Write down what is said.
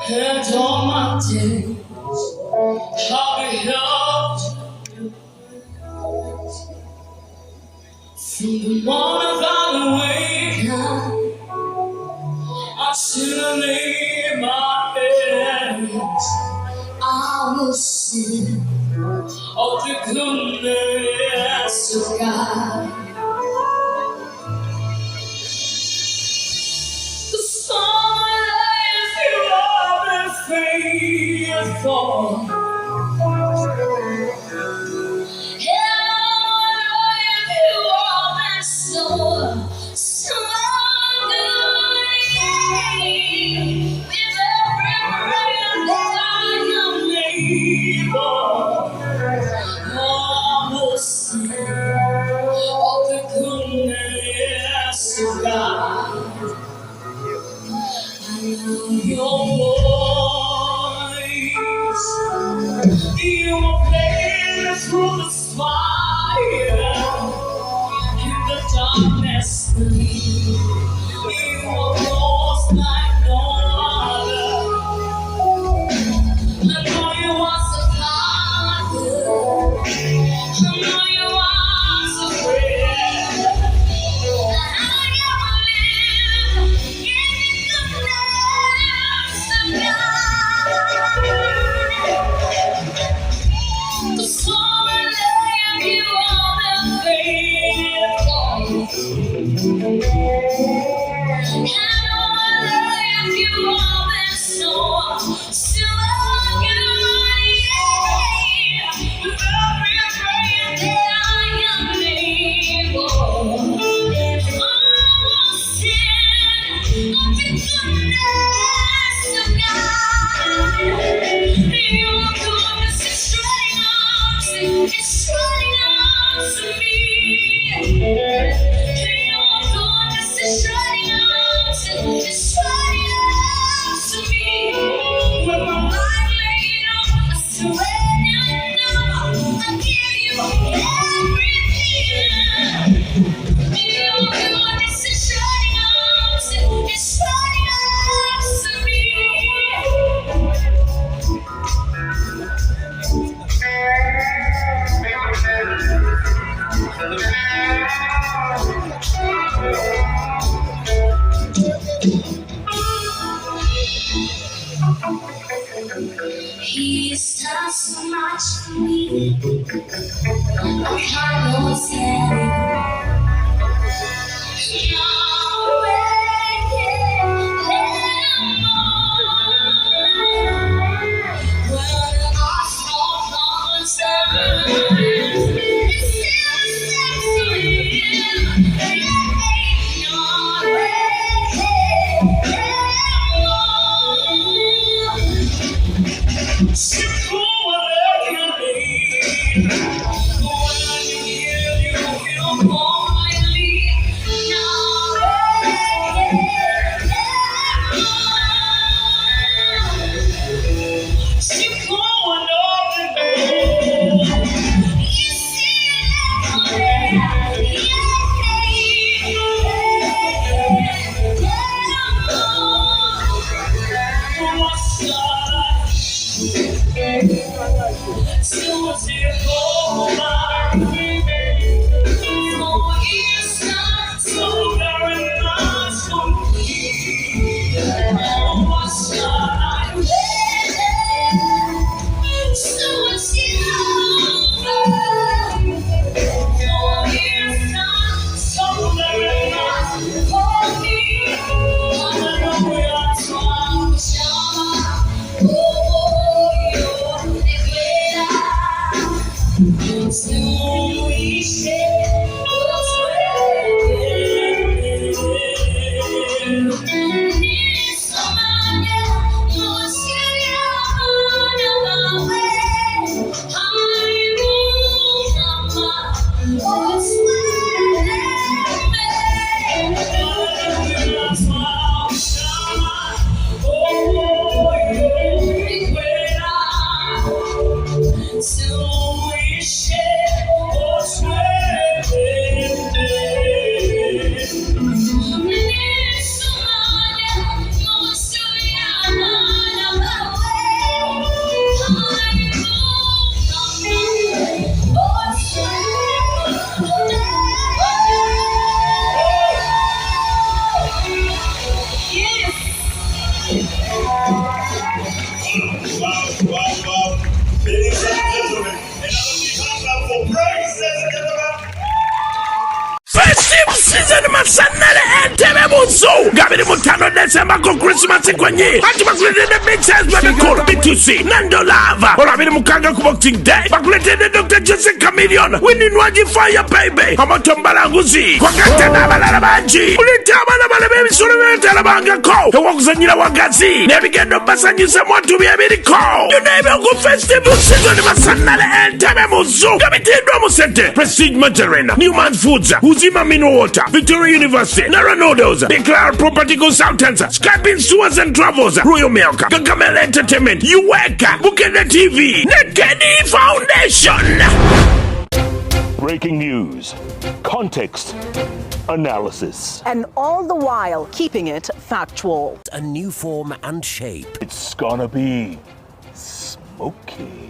And all my days I'll be held from the morning that I wake up until I lay my head. I will sing of the goodness of God. The song is you have been faithful. Your voice, you will play through the fire in the darkness. You are close like no other. I know you are so kind. I know you are so great. He's done so much for me. I can't say. Still Wow. Ladies and gentlemen, another big hand for praise, ladies and gentlemen. Festive season masanale entebe buso gabiri mutano December ko Christmas kwenye hati bakulete big size baby cool B2C Nando Lava olabiri mukanga ku Boxing Day bakulete Dr. Jesse Chameleon wininwaji fire baby amatomba nguzi kwa gatana balala banji ulita abana baby suru betala bangako ewakuzanyira wagazi nebigendo basanyise mwatu byebiriko yunebe ku festive season masanale entebe buso gabitindwa musente Prestige Mandarin Newman Foods Uzima Mineral Water, Victoria University, Nara Noodles, Declare Property Consultants, Skyping Tours and Travels, Royal Milk, Gagamel Entertainment, Uweka, Bukene TV, Nekedi Foundation. Breaking news, context, analysis. And all the while keeping it factual. A new form and shape. It's gonna be smoky.